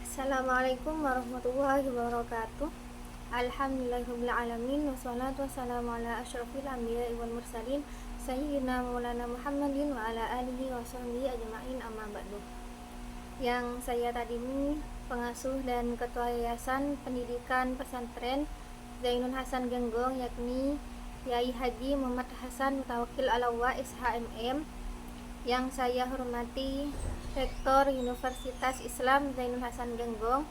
Assalamualaikum warahmatullahi wabarakatuh. Alhamdulillahirrahmanirrahim. Wassalatu wassalamu ala asyrafil anbiya'i wal mursalin Sayyidina Maulana Muhammadin wa ala alihi wa sahbihi ajma'in, amma ba'du. Yang saya tadimi pengasuh dan ketua Yayasan Pendidikan Pesantren Zainul Hasan Genggong, yakni Yai Haji Muhammad Hasan Mutawakil Alawa SHMM. Yang saya hormati Rektor Universitas Islam Zainul Hasan Genggong,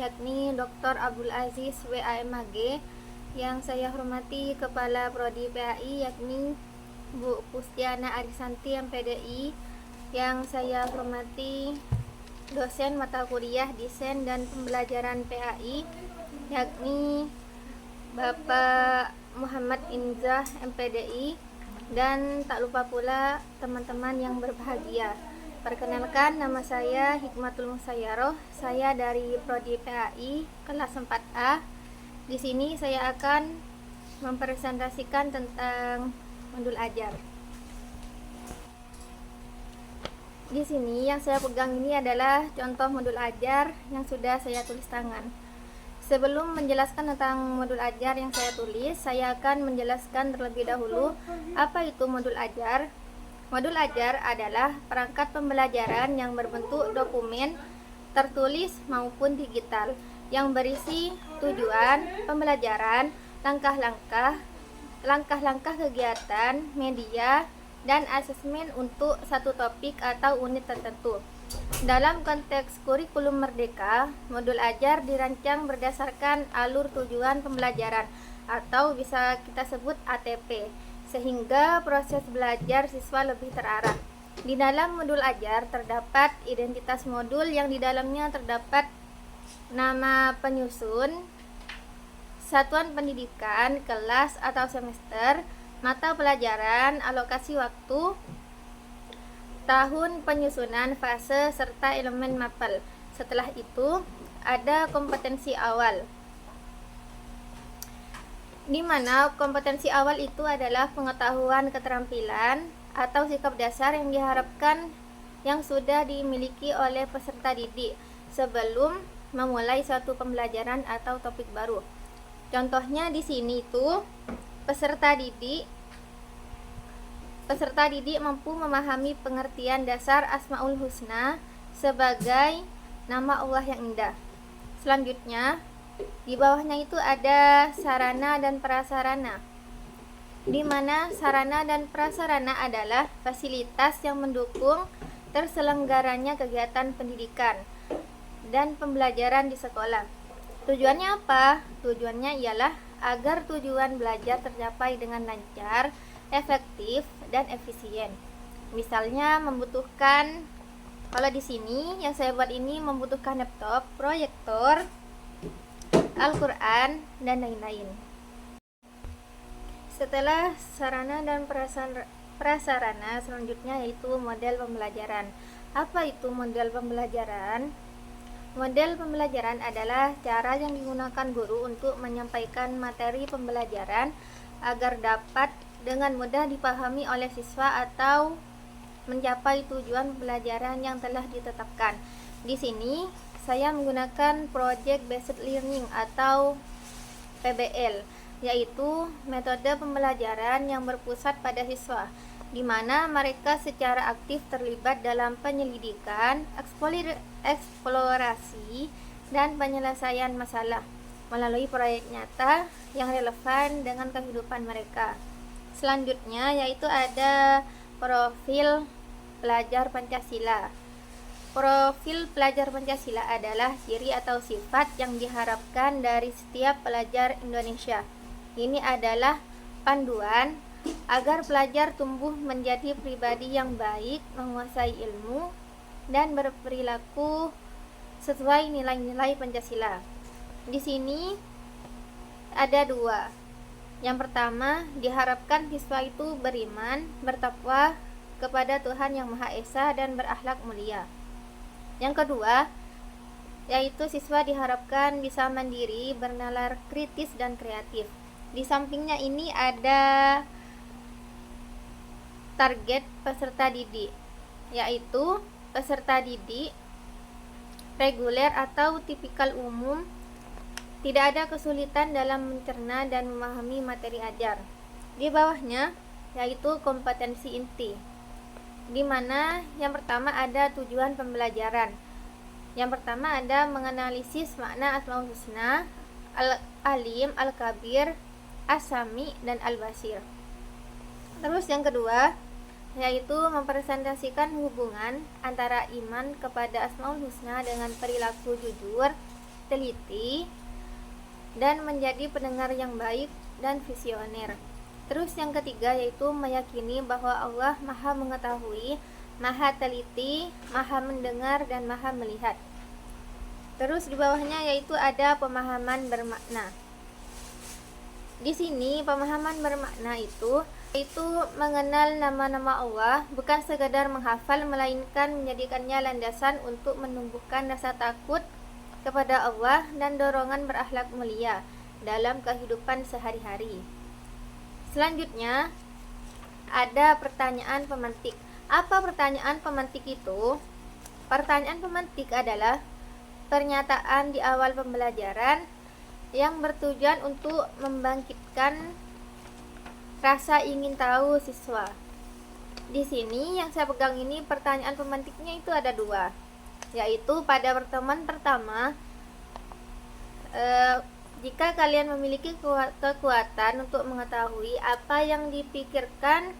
yakni Dr. Abdul Aziz WAMAG. Yang saya hormati Kepala Prodi PAI, yakni Bu Pustiana Arisanti MPDI. Yang saya hormati dosen mata kuliah Desain dan Pembelajaran PAI, yakni Bapak Muhammad Inzah MPDI. Dan tak lupa pula teman-teman yang berbahagia. Perkenalkan, nama saya Hikmatul Musayyaroh. Saya dari Prodi PAI kelas 4A. Di sini saya akan mempresentasikan tentang modul ajar. Di sini yang saya pegang ini adalah contoh modul ajar yang sudah saya tulis tangan. Sebelum menjelaskan tentang modul ajar yang saya tulis, saya akan menjelaskan terlebih dahulu apa itu modul ajar. Modul ajar adalah perangkat pembelajaran yang berbentuk dokumen tertulis maupun digital yang berisi tujuan pembelajaran, langkah-langkah kegiatan, media, dan asesmen untuk satu topik atau unit tertentu. Dalam konteks kurikulum merdeka, modul ajar dirancang berdasarkan alur tujuan pembelajaran atau bisa kita sebut ATP, sehingga proses belajar siswa lebih terarah. Di dalam modul ajar terdapat identitas modul yang di dalamnya terdapat nama penyusun, satuan pendidikan, kelas atau semester, mata pelajaran, alokasi waktu, tahun penyusunan, fase, serta elemen mapel. Setelah itu ada kompetensi awal, di mana kompetensi awal itu adalah pengetahuan, keterampilan, atau sikap dasar yang diharapkan yang sudah dimiliki oleh peserta didik sebelum memulai suatu pembelajaran atau topik baru. Contohnya di sini itu peserta didik mampu memahami pengertian dasar Asmaul Husna sebagai nama Allah yang indah. Selanjutnya, di bawahnya itu ada sarana dan prasarana, di mana sarana dan prasarana adalah fasilitas yang mendukung terselenggaranya kegiatan pendidikan dan pembelajaran di sekolah. Tujuannya apa? Tujuannya ialah agar tujuan belajar tercapai dengan lancar, efektif, dan efisien. Misalnya membutuhkan, kalau di sini yang saya buat ini membutuhkan laptop, proyektor, Al-Quran, dan lain-lain. Setelah sarana dan prasarana, selanjutnya yaitu model pembelajaran. Apa itu model pembelajaran? Model pembelajaran adalah cara yang digunakan guru untuk menyampaikan materi pembelajaran agar dapat dengan mudah dipahami oleh siswa atau mencapai tujuan pembelajaran yang telah ditetapkan. Di sini saya menggunakan Project Based Learning atau PBL, yaitu metode pembelajaran yang berpusat pada siswa, di mana mereka secara aktif terlibat dalam penyelidikan, eksplorasi, dan penyelesaian masalah melalui proyek nyata yang relevan dengan kehidupan mereka. Selanjutnya yaitu ada profil pelajar Pancasila. Profil pelajar Pancasila adalah ciri atau sifat yang diharapkan dari setiap pelajar Indonesia. Ini adalah panduan agar pelajar tumbuh menjadi pribadi yang baik, menguasai ilmu, dan berperilaku sesuai nilai-nilai Pancasila. Di sini ada dua. Yang pertama, diharapkan siswa itu beriman, bertakwa kepada Tuhan Yang Maha Esa, dan berakhlak mulia. Yang kedua, yaitu siswa diharapkan bisa mandiri, bernalar kritis, dan kreatif. Di sampingnya ini ada target peserta didik, yaitu peserta didik reguler atau tipikal umum, tidak ada kesulitan dalam mencerna dan memahami materi ajar. Di bawahnya yaitu kompetensi inti, di mana yang pertama ada tujuan pembelajaran. Yang pertama ada menganalisis makna Asmaul Husna, Al-Alim, Al-Kabir, As-Sami, dan Al-Basir. Terus yang kedua yaitu mempresentasikan hubungan antara iman kepada Asmaul Husna dengan perilaku jujur, teliti, dan menjadi pendengar yang baik dan visioner. Terus yang ketiga yaitu meyakini bahwa Allah Maha mengetahui, Maha teliti, Maha mendengar, dan Maha melihat. Terus di bawahnya yaitu ada pemahaman bermakna. Di sini pemahaman bermakna itu mengenal nama-nama Allah, bukan sekadar menghafal, melainkan menjadikannya landasan untuk menumbuhkan rasa takut kepada Allah dan dorongan berakhlak mulia dalam kehidupan sehari-hari. Selanjutnya ada pertanyaan pemantik. Apa pertanyaan pemantik itu? Pertanyaan pemantik adalah pernyataan di awal pembelajaran yang bertujuan untuk membangkitkan rasa ingin tahu siswa. Di sini yang saya pegang ini pertanyaan pemantiknya itu ada dua, yaitu pada pertemuan pertama, jika kalian memiliki kekuatan untuk mengetahui apa yang dipikirkan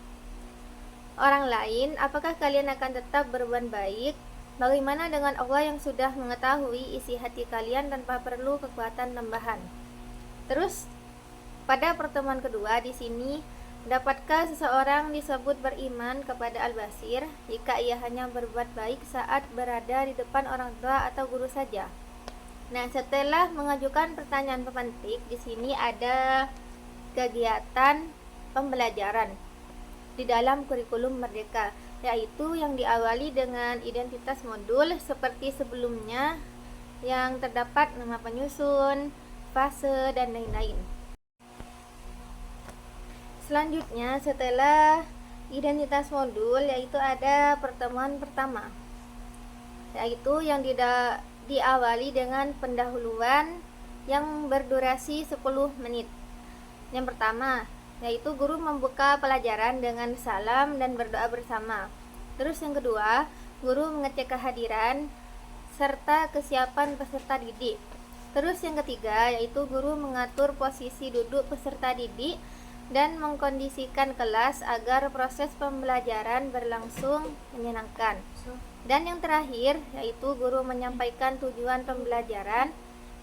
orang lain, apakah kalian akan tetap berbuat baik? Bagaimana dengan Allah yang sudah mengetahui isi hati kalian tanpa perlu kekuatan tambahan? Terus pada pertemuan kedua di sini, dapatkah seseorang disebut beriman kepada Al-Basir jika ia hanya berbuat baik saat berada di depan orang tua atau guru saja? Nah, setelah mengajukan pertanyaan pemantik, di sini ada kegiatan pembelajaran di dalam kurikulum Merdeka, yaitu yang diawali dengan identitas modul seperti sebelumnya yang terdapat nama penyusun, fase, dan lain-lain. Selanjutnya setelah identitas modul yaitu ada pertemuan pertama, yaitu yang diawali dengan pendahuluan yang berdurasi 10 menit. Yang pertama yaitu guru membuka pelajaran dengan salam dan berdoa bersama. Terus yang kedua, guru mengecek kehadiran serta kesiapan peserta didik. Terus yang ketiga yaitu guru mengatur posisi duduk peserta didik dan mengkondisikan kelas agar proses pembelajaran berlangsung menyenangkan. Dan yang terakhir yaitu guru menyampaikan tujuan pembelajaran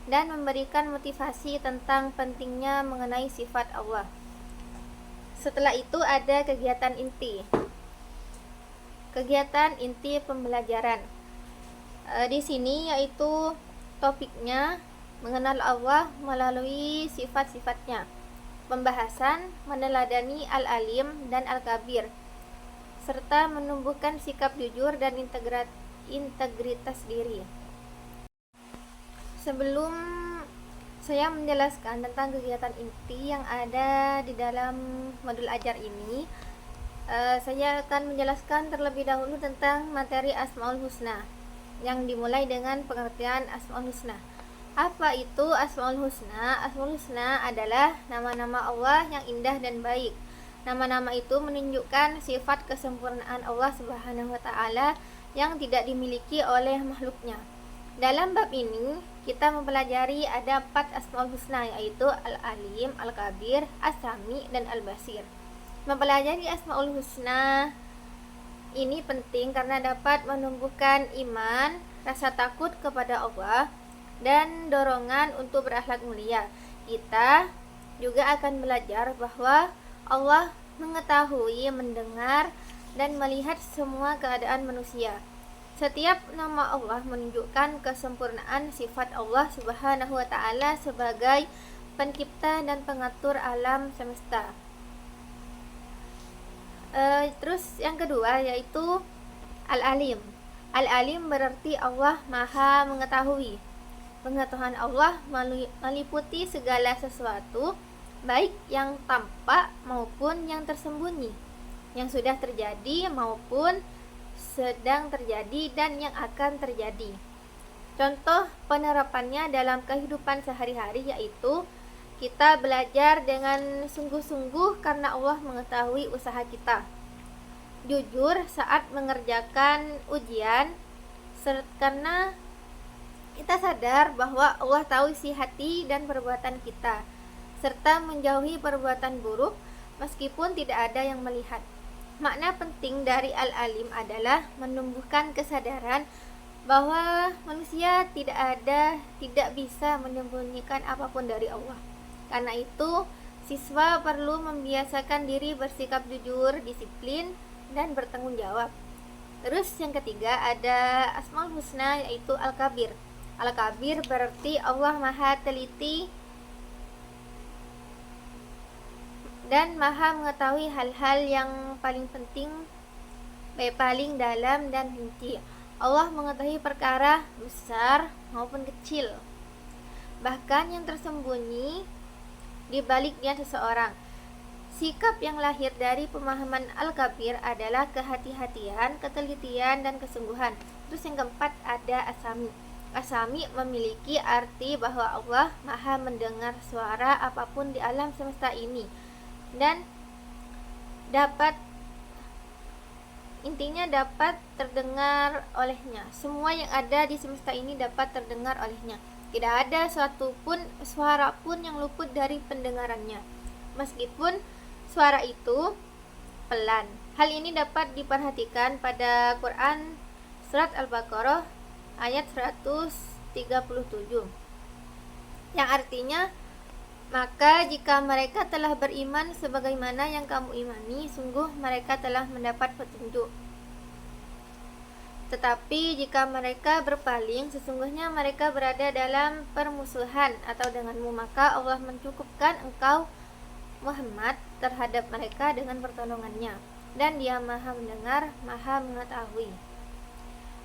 dan memberikan motivasi tentang pentingnya mengenai sifat Allah. Setelah itu ada kegiatan inti. Kegiatan inti pembelajaran. Di sini yaitu topiknya mengenal Allah melalui sifat-sifatnya. Pembahasan meneladani Al-Alim dan Al-Kabir, serta menumbuhkan sikap jujur dan integritas diri. Sebelum saya menjelaskan tentang kegiatan inti yang ada di dalam modul ajar ini, saya akan menjelaskan terlebih dahulu tentang materi Asmaul Husna, yang dimulai dengan pengertian Asmaul Husna. Apa itu Asmaul Husna? Asmaul Husna adalah nama-nama Allah yang indah dan baik. Nama-nama itu menunjukkan sifat kesempurnaan Allah Subhanahu wa Ta'ala yang tidak dimiliki oleh makhluknya. Dalam bab ini kita mempelajari ada 4 Asmaul Husna, yaitu Al-Alim, Al-Kabir, As-Sami, dan Al-Basir. Mempelajari Asmaul Husna ini penting karena dapat menumbuhkan iman, rasa takut kepada Allah, dan dorongan untuk berakhlak mulia. Kita juga akan belajar bahwa Allah mengetahui, mendengar, dan melihat semua keadaan manusia. Setiap nama Allah menunjukkan kesempurnaan sifat Allah Subhanahu wa Ta'ala sebagai pencipta dan pengatur alam semesta. Terus yang kedua yaitu Al-Alim. Al-Alim berarti Allah Maha mengetahui. Pengetahuan Allah meliputi segala sesuatu, baik yang tampak maupun yang tersembunyi, yang sudah terjadi maupun sedang terjadi dan yang akan terjadi. Contoh penerapannya dalam kehidupan sehari-hari yaitu kita belajar dengan sungguh-sungguh karena Allah mengetahui usaha kita. Jujur saat mengerjakan ujian karena kita sadar bahwa Allah tahu isi hati dan perbuatan kita, serta menjauhi perbuatan buruk meskipun tidak ada yang melihat. Makna penting dari Al-Alim adalah menumbuhkan kesadaran bahwa manusia tidak bisa menyembunyikan apapun dari Allah. Karena itu, siswa perlu membiasakan diri bersikap jujur, disiplin, dan bertanggung jawab. Terus yang ketiga ada Asmaul Husna yaitu Al-Kabir. Al-Kabir berarti Allah Maha Teliti dan Maha mengetahui hal-hal yang paling penting, paling dalam dan rinci. Allah mengetahui perkara besar maupun kecil, bahkan yang tersembunyi di balik niat seseorang. Sikap yang lahir dari pemahaman Al-Kabir adalah kehati-hatian, ketelitian, dan kesungguhan. Terus yang keempat ada Asami. Asami memiliki arti bahwa Allah Maha mendengar suara apapun di alam semesta ini dan dapat terdengar olehnya. Semua yang ada di semesta ini dapat terdengar olehnya. Tidak ada suatu pun suara pun yang luput dari pendengarannya, meskipun suara itu pelan. Hal ini dapat diperhatikan pada Quran surat Al-Baqarah ayat 137 yang artinya, maka jika mereka telah beriman sebagaimana yang kamu imani, sungguh mereka telah mendapat petunjuk. Tetapi jika mereka berpaling, sesungguhnya mereka berada dalam permusuhan atau denganmu, maka Allah mencukupkan engkau Muhammad terhadap mereka dengan pertolongannya, dan Dia Maha mendengar, Maha mengetahui.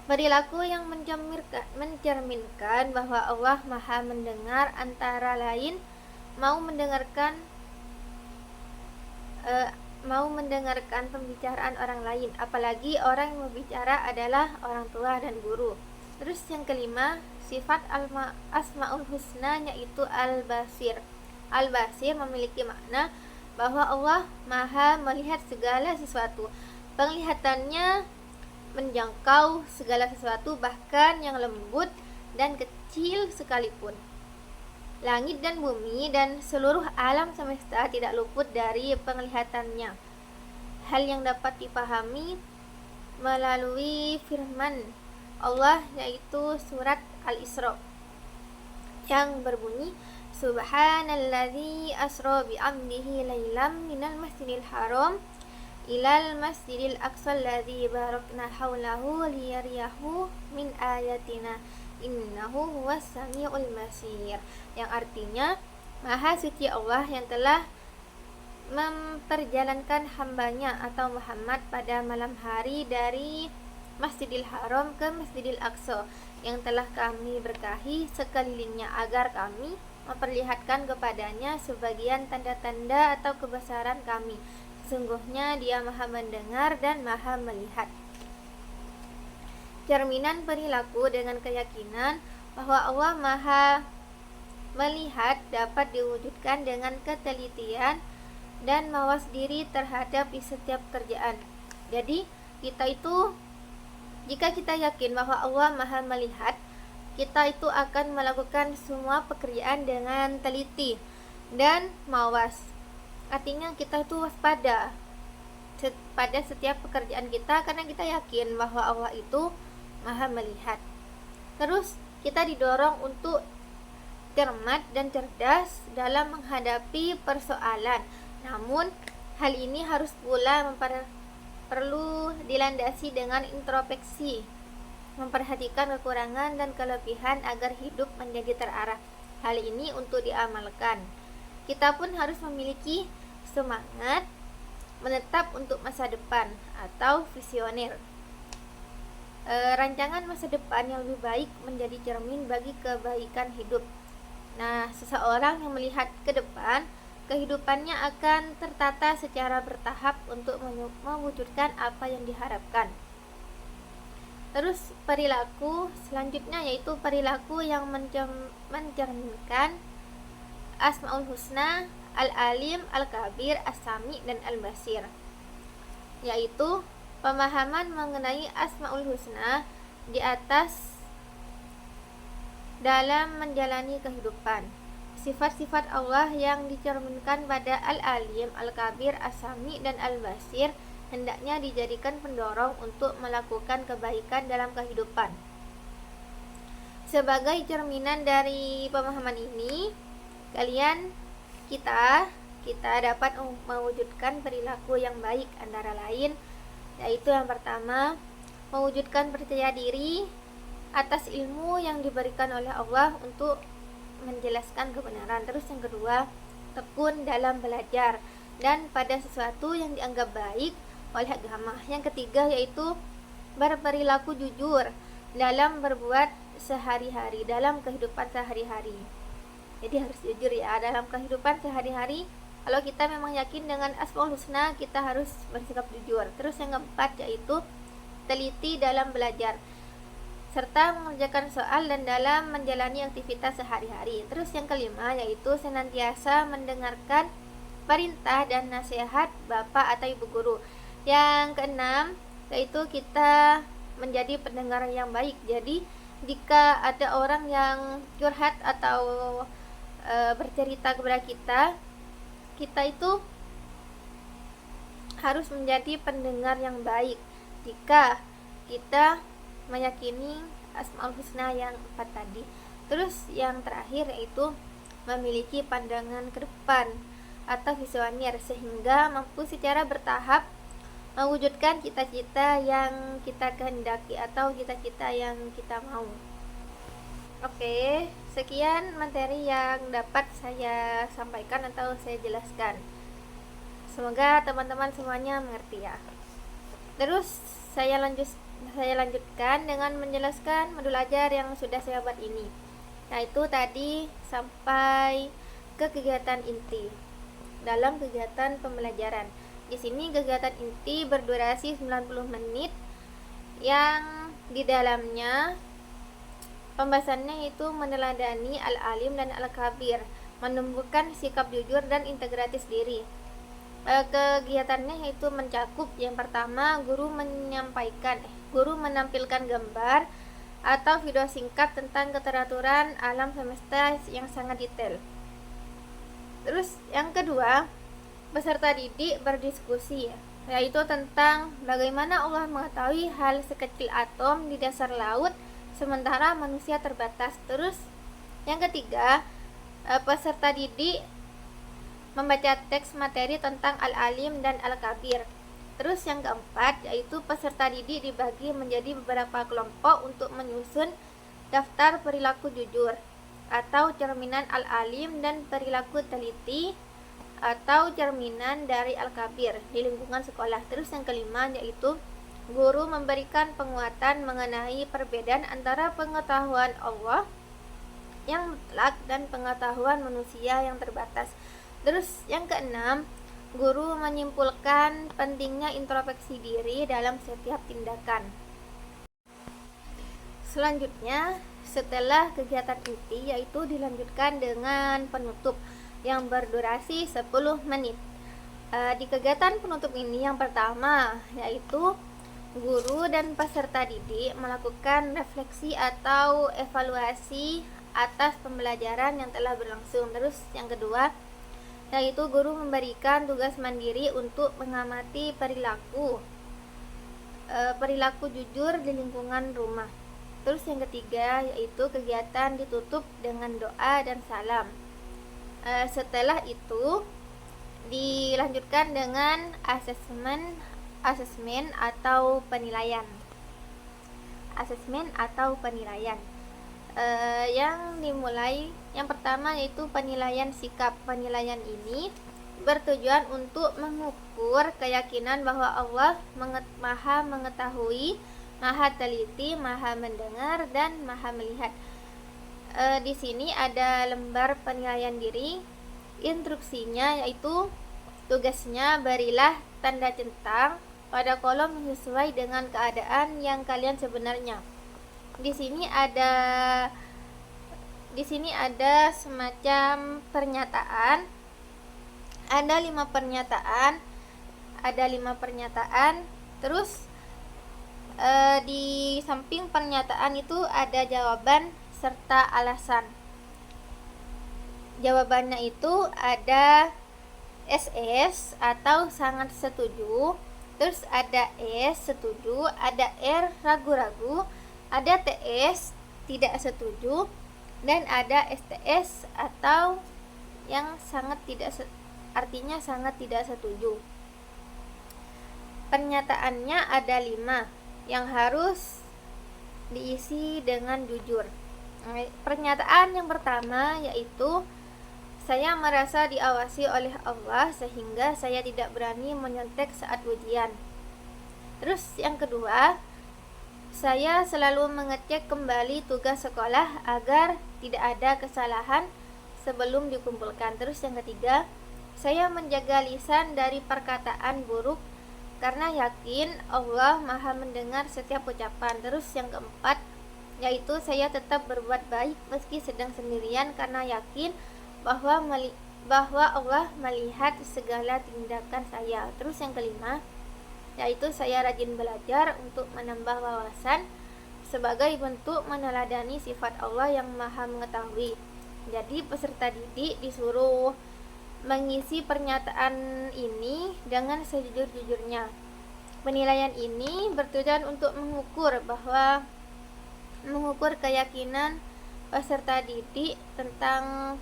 Perilaku yang mencerminkan bahwa Allah Maha mendengar antara lain mau mendengarkan pembicaraan orang lain, apalagi orang yang berbicara adalah orang tua dan guru. Terus yang kelima, sifat Asmaul Husna yaitu Al-Basir. Al-Basir memiliki makna bahwa Allah Maha melihat segala sesuatu. Penglihatannya menjangkau segala sesuatu, bahkan yang lembut dan kecil sekalipun. Langit dan bumi dan seluruh alam semesta tidak luput dari penglihatannya. Hal yang dapat dipahami melalui firman Allah yaitu surat Al-Isra yang berbunyi, Subhanalladzi asra bi'amdihi lailam minal masjidil haram ilal masjidil aqsa alladzi barakna haulahu liyariyahu min ayatina innahu huwas samiul basir, yang artinya Maha suci Allah yang telah memperjalankan hambanya atau Muhammad pada malam hari dari Masjidil Haram ke Masjidil Aqsa yang telah kami berkahi sekelilingnya agar kami memperlihatkan kepadanya sebagian tanda-tanda atau kebesaran kami. Sesungguhnya Dia Maha mendengar dan Maha melihat. Cerminan perilaku dengan keyakinan bahwa Allah Maha melihat dapat diwujudkan dengan ketelitian dan mawas diri terhadap setiap kerjaan. Jadi jika kita yakin bahwa Allah Maha melihat, kita itu akan melakukan semua pekerjaan dengan teliti dan mawas. Artinya kita itu waspada pada setiap pekerjaan kita karena kita yakin bahwa Allah itu Maha melihat. Terus kita didorong untuk cermat dan cerdas dalam menghadapi persoalan. Namun hal ini harus pula perlu dilandasi dengan introspeksi, memperhatikan kekurangan dan kelebihan agar hidup menjadi terarah. Hal ini untuk diamalkan, kita pun harus memiliki semangat menetap untuk masa depan atau visioner. Rancangan masa depan yang lebih baik menjadi cermin bagi kebaikan hidup. Nah, seseorang yang melihat ke depan, kehidupannya akan tertata secara bertahap untuk mewujudkan apa yang diharapkan. Terus perilaku selanjutnya yaitu perilaku yang mencerminkan Asmaul Husna, Al-Alim, Al-Kabir, As-Sami, dan Al-Basir, yaitu pemahaman mengenai Asmaul Husna di atas dalam menjalani kehidupan. Sifat-sifat Allah yang dicerminkan pada Al-Alim, Al-Kabir, As-Sami, dan Al-Basir hendaknya dijadikan pendorong untuk melakukan kebaikan dalam kehidupan. Sebagai cerminan dari pemahaman ini, kita dapat mewujudkan perilaku yang baik, antara lain yaitu yang pertama, mewujudkan percaya diri atas ilmu yang diberikan oleh Allah untuk menjelaskan kebenaran. Terus yang kedua, tekun dalam belajar dan pada sesuatu yang dianggap baik oleh agama. Yang ketiga yaitu berperilaku jujur dalam berbuat sehari-hari, dalam kehidupan sehari-hari. Jadi harus jujur ya dalam kehidupan sehari-hari. Kalau kita memang yakin dengan Asmaul Husna, kita harus bersikap jujur. Terus yang keempat yaitu teliti dalam belajar serta mengerjakan soal dan dalam menjalani aktivitas sehari-hari. Terus yang kelima yaitu senantiasa mendengarkan perintah dan nasihat bapak atau ibu guru. Yang keenam yaitu kita menjadi pendengar yang baik. Jadi jika ada orang yang curhat atau bercerita kepada kita itu harus menjadi pendengar yang baik jika kita meyakini Asmaul Husna yang 4 tadi. Terus yang terakhir yaitu memiliki pandangan ke depan atau visioner sehingga mampu secara bertahap mewujudkan cita-cita yang kita kehendaki atau cita-cita yang kita mau. Oke, sekian materi yang dapat saya sampaikan atau saya jelaskan. Semoga teman-teman semuanya mengerti ya. Terus saya lanjutkan dengan menjelaskan modul ajar yang sudah saya buat ini. Nah, itu tadi sampai ke kegiatan inti dalam kegiatan pembelajaran. Di sini kegiatan inti berdurasi 90 menit yang di dalamnya pembahasannya itu meneladani Al-Alim dan Al-Kabir, menumbuhkan sikap jujur dan integrasi diri. Kegiatannya yaitu mencakup yang pertama, guru menampilkan gambar atau video singkat tentang keteraturan alam semesta yang sangat detail. Terus yang kedua, peserta didik berdiskusi yaitu tentang bagaimana Allah mengetahui hal sekecil atom di dasar laut sementara manusia terbatas. Terus yang ketiga, peserta didik membaca teks materi tentang Al-Alim dan Al-Kabir. Terus yang keempat yaitu peserta didik dibagi menjadi beberapa kelompok untuk menyusun daftar perilaku jujur atau cerminan Al-Alim dan perilaku teliti atau cerminan dari Al-Kabir di lingkungan sekolah. Terus yang kelima yaitu guru memberikan penguatan mengenai perbedaan antara pengetahuan Allah yang mutlak dan pengetahuan manusia yang terbatas. Terus yang keenam, guru menyimpulkan pentingnya introspeksi diri dalam setiap tindakan. Selanjutnya, setelah kegiatan inti yaitu dilanjutkan dengan penutup yang berdurasi 10 menit. Di kegiatan penutup ini yang pertama yaitu guru dan peserta didik melakukan refleksi atau evaluasi atas pembelajaran yang telah berlangsung. Terus yang kedua yaitu guru memberikan tugas mandiri untuk mengamati perilaku jujur di lingkungan rumah. Terus yang ketiga yaitu kegiatan ditutup dengan doa dan salam. Setelah itu dilanjutkan dengan asesmen atau penilaian. Yang dimulai yang pertama yaitu penilaian sikap. Penilaian ini bertujuan untuk mengukur keyakinan bahwa Allah maha mengetahui, maha teliti, maha mendengar, dan maha melihat. Di sini ada lembar penilaian diri. Instruksinya yaitu tugasnya berilah tanda centang pada kolom yang sesuai dengan keadaan yang kalian sebenarnya. Di sini ada semacam pernyataan. Ada 5 pernyataan. Terus di samping pernyataan itu ada jawaban serta alasan. Jawabannya itu ada SS atau sangat setuju, terus ada S setuju, ada R ragu-ragu, ada TS tidak setuju, dan ada STS atau yang artinya sangat tidak setuju. Pernyataannya ada 5 yang harus diisi dengan jujur. Pernyataan yang pertama yaitu, saya merasa diawasi oleh Allah sehingga saya tidak berani menyontek saat ujian. Terus yang kedua, saya selalu mengecek kembali tugas sekolah agar tidak ada kesalahan sebelum dikumpulkan. Terus yang ketiga, saya menjaga lisan dari perkataan buruk karena yakin Allah Maha mendengar setiap ucapan. Terus yang keempat, yaitu saya tetap berbuat baik meski sedang sendirian karena yakin bahwa Allah melihat segala tindakan saya. Terus yang kelima, yaitu saya rajin belajar untuk menambah wawasan sebagai bentuk meneladani sifat Allah yang Maha mengetahui. Jadi peserta didik disuruh mengisi pernyataan ini dengan sejujur-jujurnya. Penilaian ini bertujuan untuk mengukur keyakinan peserta didik tentang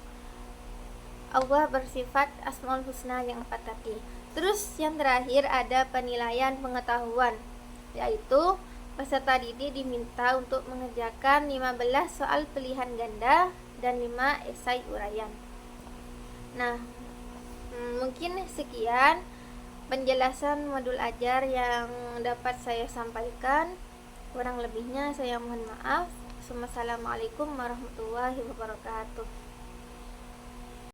Allah bersifat Asmaul Husna yang 4 tadi. Terus yang terakhir ada penilaian pengetahuan, yaitu peserta didik diminta untuk mengerjakan 15 soal pilihan ganda dan 5 esai uraian. Nah, mungkin sekian penjelasan modul ajar yang dapat saya sampaikan. Kurang lebihnya saya mohon maaf. Wassalamualaikum warahmatullahi wabarakatuh.